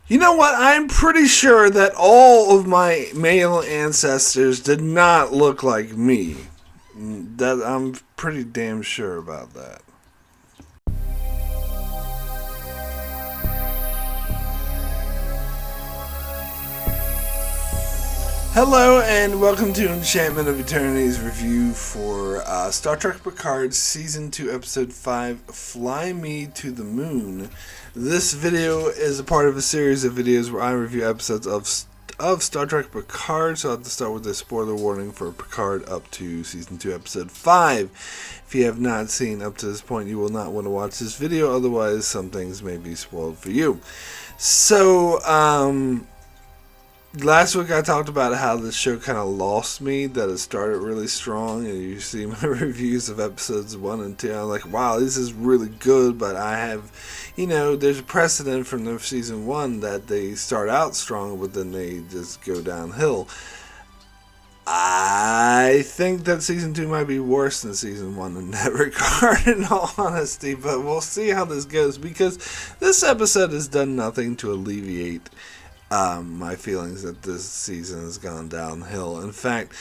You know what? I'm pretty sure that all of my male ancestors did not look like me. That I'm pretty damn sure about that. Hello and welcome to Enchantment of Eternity's review for Star Trek Picard Season 2 Episode 5, Fly Me to the Moon. This video is a part of a series of videos where I review episodes of Star Trek Picard, so I'll have to start with a spoiler warning for Picard up to Season 2 Episode 5. If you have not seen up to this point, you will not want to watch this video, otherwise some things may be spoiled for you. So, last week I talked about how the show kind of lost me, that it started really strong, and you see my reviews of episodes 1 and 2, I'm like, wow, this is really good, but I have, there's a precedent from the season 1 that they start out strong, but then they just go downhill. I think that season 2 might be worse than season 1 in that regard, in all honesty, but we'll see how this goes, because this episode has done nothing to alleviate my feelings that this season has gone downhill. In fact,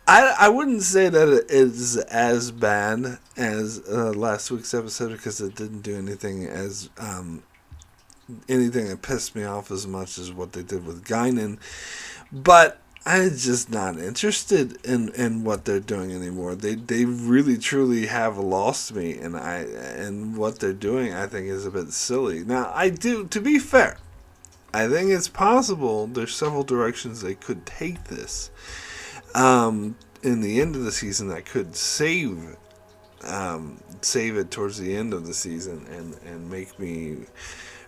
I wouldn't say that it is as bad as last week's episode, because it didn't do anything that pissed me off as much as what they did with Guinan. But I'm just not interested in what they're doing anymore. They really truly have lost me, and what they're doing I think is a bit silly. Now, to be fair, I think it's possible there's several directions they could take this in the end of the season that could save it towards the end of the season and make me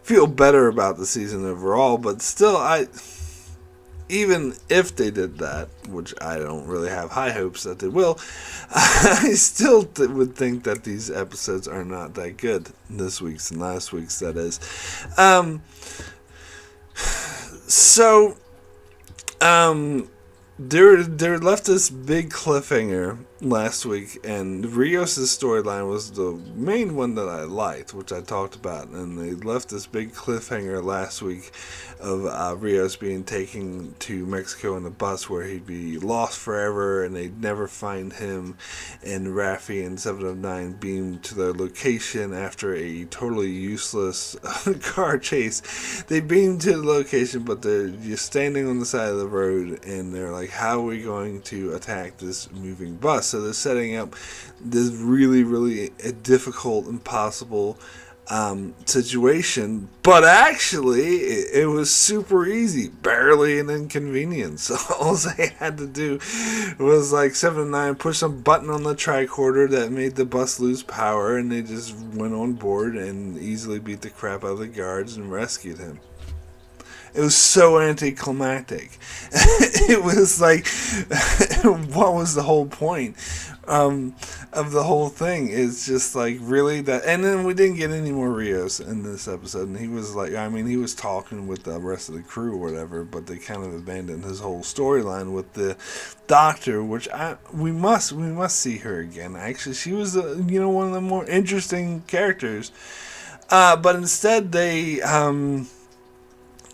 feel better about the season overall. But still, even if they did that, which I don't really have high hopes that they will, I still would think that these episodes are not that good. This week's and last week's, that is. So, there left this big cliffhanger last week, and Rios' storyline was the main one that I liked, which I talked about, and they left this big cliffhanger last week of Rios being taken to Mexico in a bus where he'd be lost forever, and they'd never find him, and Raffi and 7 of 9 beamed to their location after a totally useless car chase. They beamed to the location, but they're just standing on the side of the road, and they're like, how are we going to attack this moving bus? So they're setting up this really, really difficult, impossible situation, but actually it was super easy, barely an inconvenience. All they had to do was 7 of 9 push some button on the tricorder that made the bus lose power, and they just went on board and easily beat the crap out of the guards and rescued him. It was so anticlimactic. It was like, what was the whole point of the whole thing? It's just like, really? That? And then we didn't get any more Rios in this episode, and he was he was talking with the rest of the crew or whatever, but they kind of abandoned his whole storyline with the doctor, which we must see her again. Actually, she was one of the more interesting characters, but instead they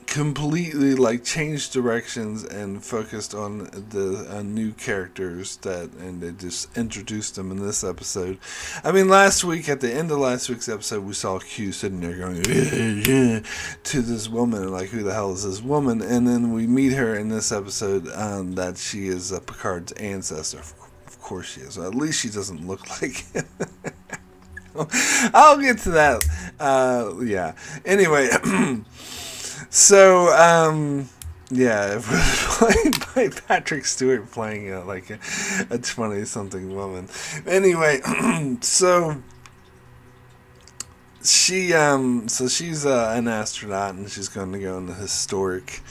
completely changed directions and focused on the new characters and they just introduced them in this episode. I mean, last week, at the end of last week's episode, we saw Q sitting there going to this woman, who the hell is this woman? And then we meet her in this episode that she is Picard's ancestor. Of course she is. Or at least she doesn't look like him. I'll get to that. Yeah. Anyway. So, it was played by Patrick Stewart playing a 20-something woman. Anyway, so she's an astronaut, and she's going to go on a historic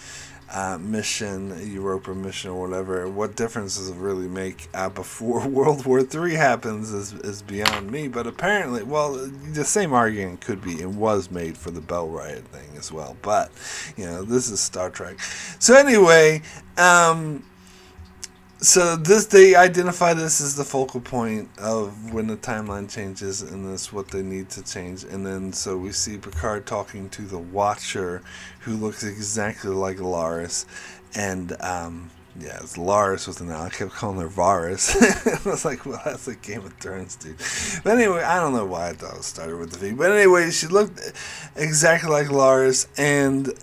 mission, Europa mission or whatever. What difference does it really make before World War III happens is beyond me. But apparently, the same argument could be and was made for the Bell Riot thing as well. But, this is Star Trek. So anyway, So they identify this as the focal point of when the timeline changes, and that's what they need to change. And then so we see Picard talking to the Watcher, who looks exactly like Laris, and yeah, it's Laris with an L. I kept calling her Varys. I was like, well, that's like Game of Thrones, dude. But anyway, I don't know why I thought it started with the V. But anyway, she looked exactly like Laris, and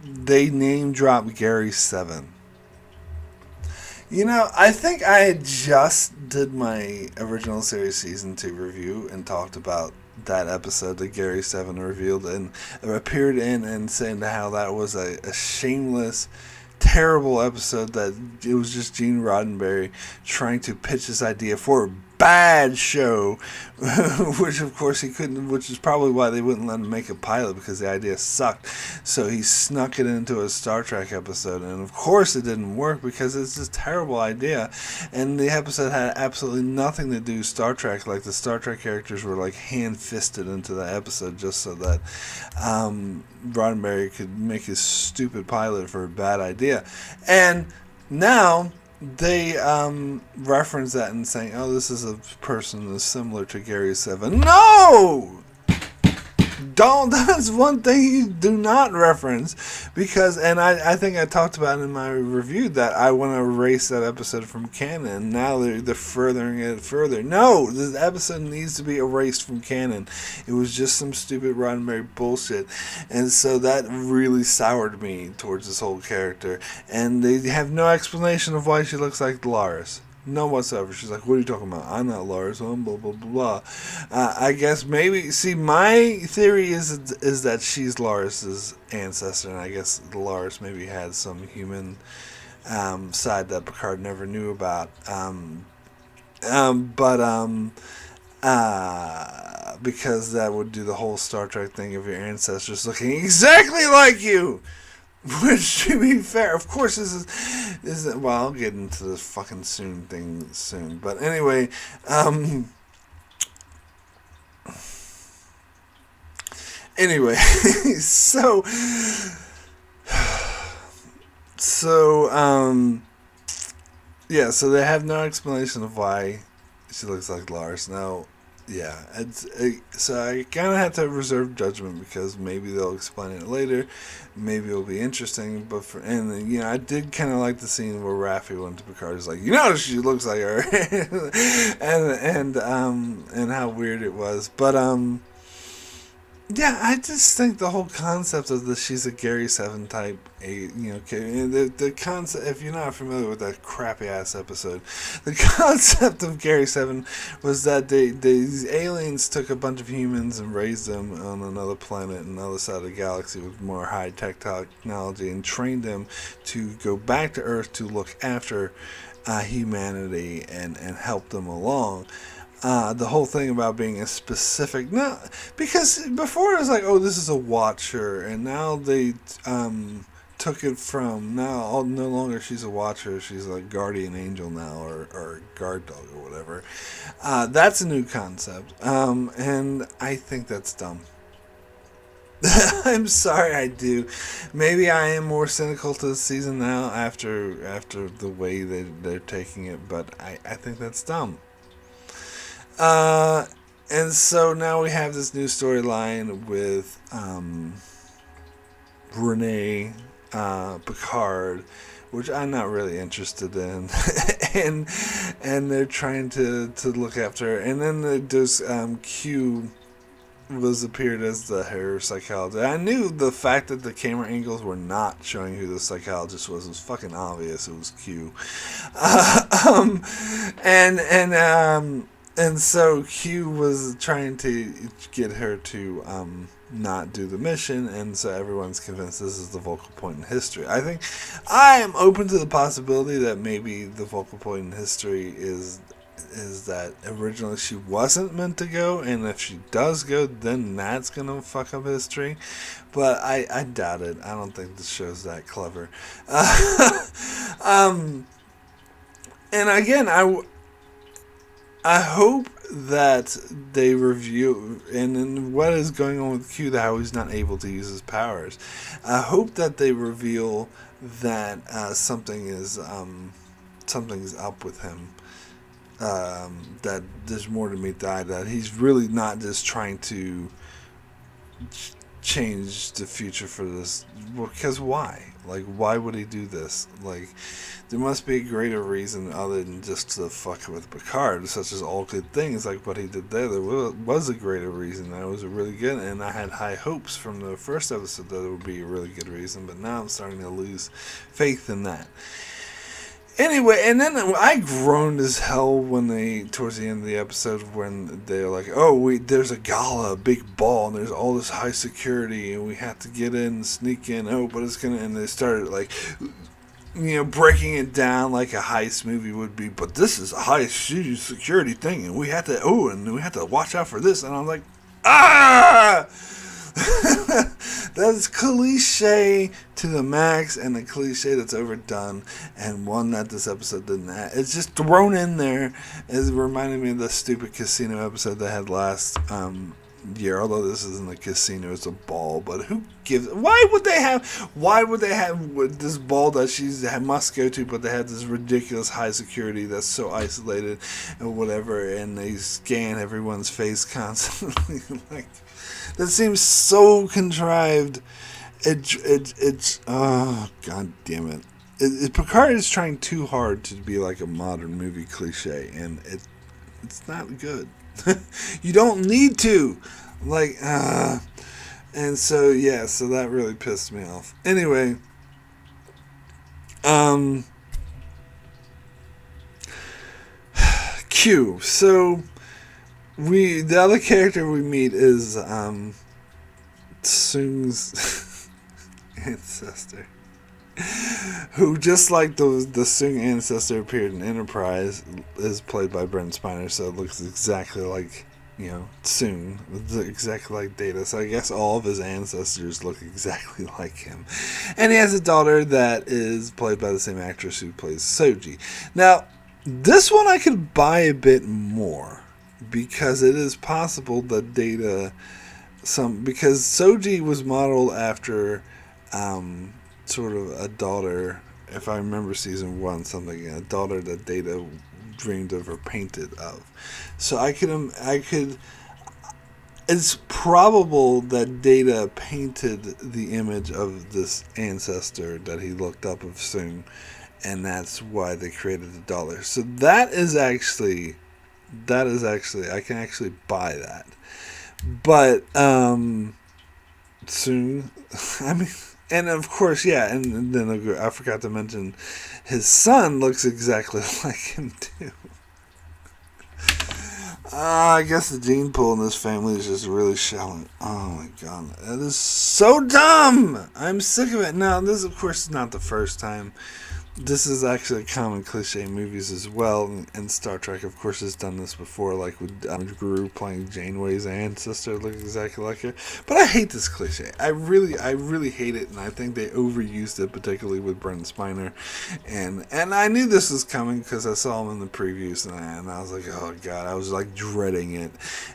they name dropped Gary 7. You know, I think I had just did my original series season 2 review and talked about that episode that Gary 7 revealed and appeared in, and saying how that was a shameless, terrible episode, that it was just Gene Roddenberry trying to pitch this idea for a bad show, which of course he couldn't, which is probably why they wouldn't let him make a pilot, because the idea sucked. So he snuck it into a Star Trek episode, and of course it didn't work because it's this terrible idea, and the episode had absolutely nothing to do with Star Trek. Like, the Star Trek characters were like hand-fisted into the episode just so that Roddenberry could make his stupid pilot for a bad idea. And now they reference that and saying, oh, this is a person that's similar to Gary 7. No! Don't. That's one thing you do not reference, because, and I think I talked about in my review that I want to erase that episode from canon. Now they're furthering it further. No, this episode needs to be erased from canon. It was just some stupid Roddenberry bullshit, and so that really soured me towards this whole character. And they have no explanation of why she looks like Dolores. None whatsoever. She's like, what are you talking about? I'm not Lars. Blah, blah, blah, blah. I guess maybe, see, my theory is that she's Laris's ancestor, and I guess Lars maybe had some human side that Picard never knew about. Because that would do the whole Star Trek thing of your ancestors looking exactly like you. Which, to be fair, of course, this is well, I'll get into this fucking thing soon. But anyway, so yeah, so they have no explanation of why she looks like Lars. Now, yeah, so I kind of have to reserve judgment, because maybe they'll explain it later, maybe it'll be interesting. But and you know, I did kind of like the scene where Raffi went to Picard, is like, you know, she looks like her, and how weird it was. But yeah, I just think the whole concept of she's a Gary 7 type, the concept, if you're not familiar with that crappy ass episode, the concept of Gary 7 was that these aliens took a bunch of humans and raised them on another planet, on the other side of the galaxy with more high-tech technology, and trained them to go back to Earth to look after humanity and help them along. The whole thing about being a specific, no, because before it was like, oh, this is a Watcher, and now they took it from, now no longer she's a Watcher, she's a guardian angel now, or guard dog or whatever. That's a new concept, and I think that's dumb. I'm sorry, I do. Maybe I am more cynical to the season now after the way they're taking it, but I think that's dumb. And so now we have this new storyline with Renee, Picard, which I'm not really interested in, and they're trying to look after her. And then there's Q was appeared as her psychologist. I knew the fact that the camera angles were not showing who the psychologist was fucking obvious. It was Q, and so Q was trying to get her to not do the mission, and so everyone's convinced this is the focal point in history. I think I am open to the possibility that maybe the focal point in history is that originally she wasn't meant to go, and if she does go, then that's gonna fuck up history. But I doubt it. I don't think this show's that clever. And again, I hope that they review, and then what is going on with Q, how he's not able to use his powers. I hope that they reveal that something's up with him. That there's more to meet the eye. That he's really not just trying to change the future for this. Because why? Like, why would he do this? Like, there must be a greater reason other than just to fuck with Picard, such as all good things like what he did there. There was a greater reason. That was a really good, and I had high hopes from the first episode that it would be a really good reason, but now I'm starting to lose faith in that. Anyway, and then I groaned as hell when towards the end of the episode, when they're like, oh, there's a gala, a big ball, and there's all this high security, and we have to get in, sneak in, but it's gonna, and they started like, breaking it down like a heist movie would be, but this is a high security thing, and we have to watch out for this, and I'm like, ah! That's cliche to the max, and a cliche that's overdone, and one that this episode didn't have. It's just thrown in there. It reminded me of the stupid casino episode they had last year. Although this isn't a casino, it's a ball. But who gives? Why would they have this ball that she must go to? But they have this ridiculous high security that's so isolated and whatever, and they scan everyone's face constantly. Like, that seems so contrived. It's god damn it. Picard is trying too hard to be like a modern movie cliche, and it's not good. You don't need to, and so that really pissed me off. Anyway, Q. So the other character we meet is Soong's ancestor, who, just like the Soong ancestor appeared in Enterprise, is played by Brent Spiner, so it looks exactly like Soong, exactly like Data. So I guess all of his ancestors look exactly like him, and he has a daughter that is played by the same actress who plays Soji. Now, this one I could buy a bit more, because it is possible that Data, because Soji was modeled after sort of a daughter, if I remember season 1, a daughter that Data dreamed of or painted of. So I could it's probable that Data painted the image of this ancestor that he looked up of Soong, and that's why they created the daughter. So that is actually I can actually buy that. But Soong, I mean, and of course, and then I forgot to mention his son looks exactly like him too. I guess the gene pool in this family is just really shallow. Oh my god, that is so dumb! I'm sick of it. Now, this, of course, is not the first time. This is actually a common cliche in movies as well, and Star Trek, of course, has done this before, like with Guru playing Janeway's ancestor, look exactly like her. But I hate this cliche. I really hate it, and I think they overused it, particularly with Brent Spiner. And I knew this was coming because I saw him in the previews, and I was like, oh god, I was like dreading it.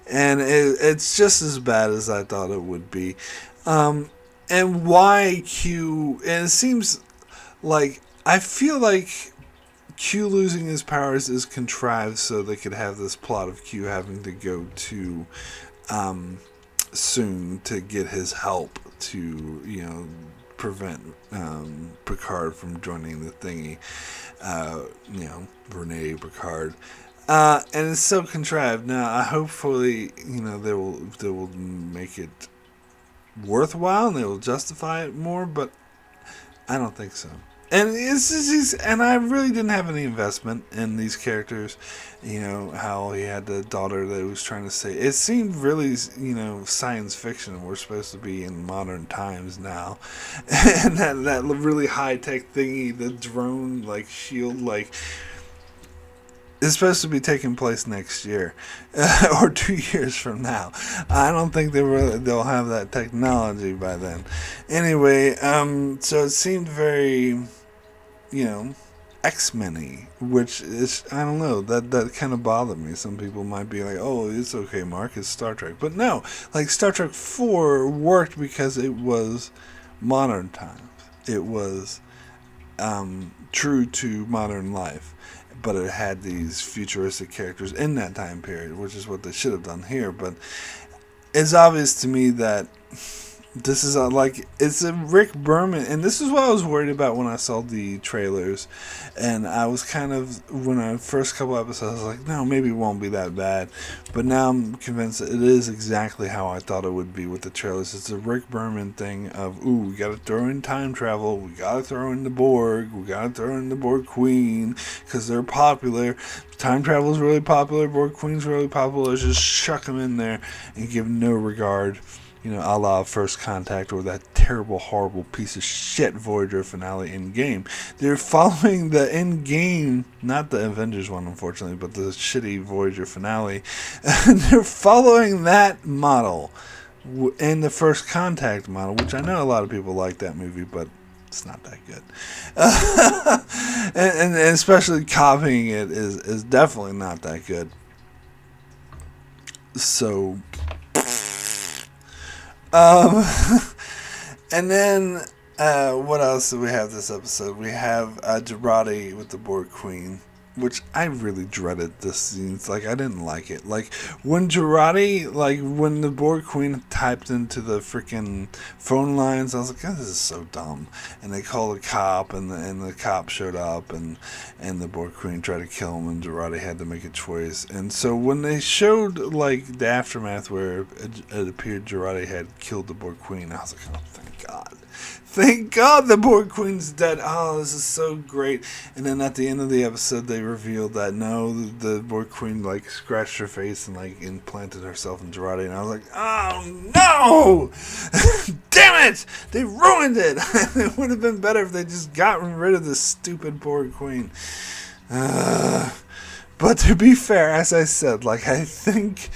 And it's just as bad as I thought it would be. And why Q, and it seems like, I feel like Q losing his powers is contrived so they could have this plot of Q having to go to Soong to get his help to, prevent Picard from joining the thingy. Renee Picard. And it's so contrived. Now, hopefully, they will make it worthwhile and they will justify it more, but I don't think so. And and I really didn't have any investment in these characters. How he had the daughter that he was trying to say. It seemed really, science fiction. We're supposed to be in modern times now. And that really high-tech thingy, the drone, shield, is supposed to be taking place next year. Or 2 years from now. I don't think they'll have that technology by then. Anyway, so it seemed very... X-Men-y, which is, I don't know, that kind of bothered me. Some people might be like, oh, it's okay, Mark, it's Star Trek. But no, like Star Trek 4 worked because it was modern times. It was true to modern life, but it had these futuristic characters in that time period, which is what they should have done here. But it's obvious to me that this is it's a Rick Berman, and this is what I was worried about when I saw the trailers, and I was kind of, when I first couple episodes, I was like, no, maybe it won't be that bad, but now I'm convinced that it is exactly how I thought it would be with the trailers. It's a Rick Berman thing of, ooh, we gotta throw in time travel, we gotta throw in the Borg, we gotta throw in the Borg Queen, because they're popular. Time travel is really popular, Borg Queen's really popular, let's just chuck them in there and give no regard. A la First Contact or that terrible, horrible piece of shit Voyager finale in game. They're following the in game, not the Avengers one, unfortunately, but the shitty Voyager finale. They're following that model in the First Contact model, which I know a lot of people like that movie, but it's not that good. And especially copying it is definitely not that good. So. And then, what else do we have this episode? We have Jurati with the Borg Queen, which I really dreaded this scene. It's like, I didn't like it. Like, when Jurati, when the Borg Queen typed into the freaking phone lines, I was like, oh, this is so dumb. And they called a cop, and the cop showed up, and the Borg Queen tried to kill him, and Jurati had to make a choice. And so when they showed, the aftermath where it appeared Jurati had killed the Borg Queen, I was like, oh, thank God. Thank God the Borg Queen's dead. Oh, this is so great. And then at the end of the episode, they revealed that no, the Borg Queen scratched her face and implanted herself in Jurati. And I was like, oh no! Damn it! They ruined it! It would have been better if they just gotten rid of this stupid Borg Queen. But to be fair, as I said, I think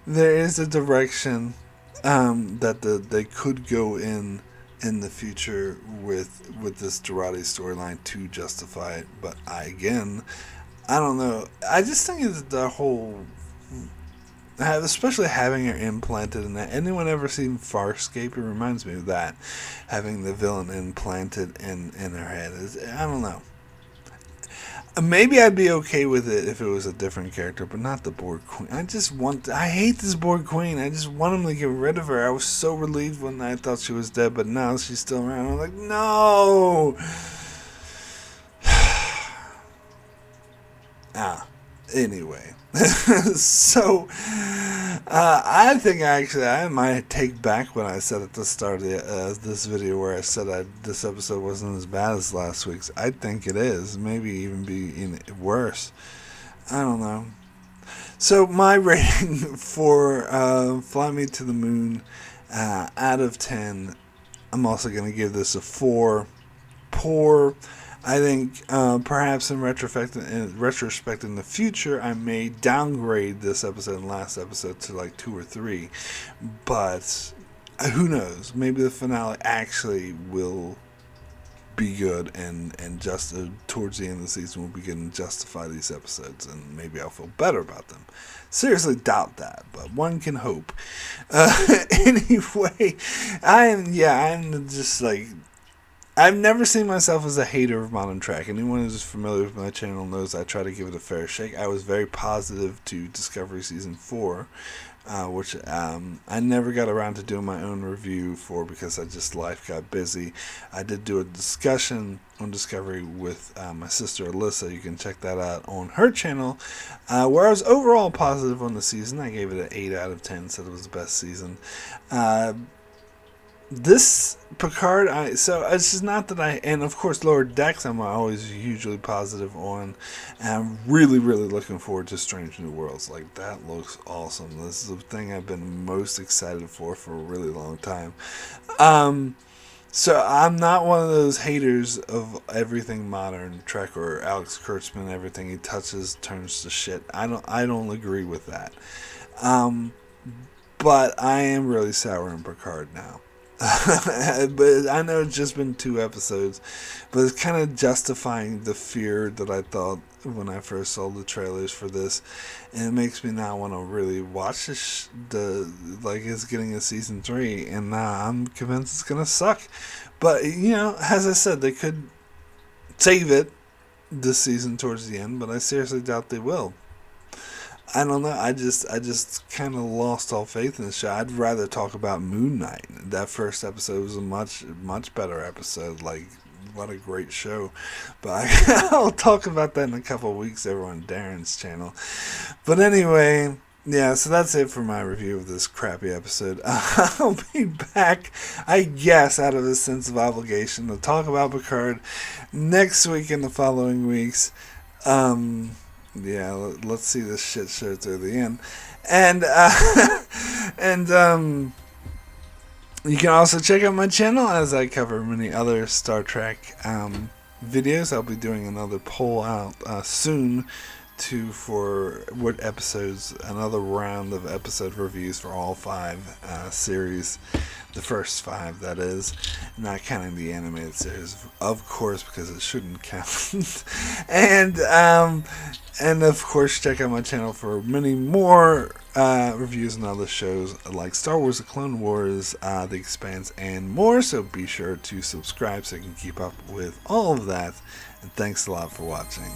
there is a direction that they could go in the future with this Jurati storyline to justify it, but I don't know. I just think it's the whole, especially having her implanted in that. Anyone ever seen Farscape? It reminds me of that, having the villain implanted in her head. I don't know. Maybe I'd be okay with it if it was a different character, but not the Borg Queen. I hate this Borg Queen. I just want them to get rid of her. I was so relieved when I thought she was dead, but now she's still around. I'm like, no! Anyway. So, I think I might take back what I said at the start of this video, where I said this episode wasn't as bad as last week's. I think it is. Maybe even be worse. I don't know. So, my rating for Fly Me to the Moon, out of 10, I'm also going to give this a 4. Poor. I think perhaps in retrospect in the future, I may downgrade this episode and last episode to 2 or 3. But who knows? Maybe the finale actually will be good and just towards the end of the season we'll begin to justify these episodes, and maybe I'll feel better about them. Seriously doubt that, but one can hope. Anyway, I'm just I've never seen myself as a hater of Modern Trek. Anyone who's familiar with my channel knows I try to give it a fair shake. I was very positive to Discovery Season 4, which I never got around to doing my own review for because life got busy. I did do a discussion on Discovery with my sister Alyssa. You can check that out on her channel, where I was overall positive on the season. I gave it an 8 out of 10, said it was the best season. This Picard, so it's just not that and of course Lower Decks I'm always hugely positive on, and I'm really, really looking forward to Strange New Worlds. That looks awesome. This is the thing I've been most excited for a really long time. So I'm not one of those haters of everything Modern Trek or Alex Kurtzman, everything he touches turns to shit. I don't agree with that. But I am really sour on Picard now. But I know it's just been 2 episodes, but it's kind of justifying the fear that I thought when I first saw the trailers for this, and it makes me not want to really watch this. Like it's getting a season 3, and I'm convinced it's gonna suck. But as I said, they could save it this season towards the end, but I seriously doubt they will. I don't know. I just kind of lost all faith in the show. I'd rather talk about Moon Knight. That first episode was a much better episode. Like, what a great show. But I'll talk about that in a couple of weeks over on Darren's channel. But anyway, yeah, so that's it for my review of this crappy episode. I'll be back, I guess, out of a sense of obligation to talk about Picard next week and the following weeks. Yeah, let's see this shit show through the end. And, you can also check out my channel as I cover many other Star Trek videos. I'll be doing another poll out soon for what episodes, another round of episode reviews for all 5 series. The first 5, that is, not counting the animated series, of course, because it shouldn't count. And of course, check out my channel for many more reviews and other shows like Star Wars: The Clone Wars, The Expanse, and more. So be sure to subscribe so you can keep up with all of that. And thanks a lot for watching.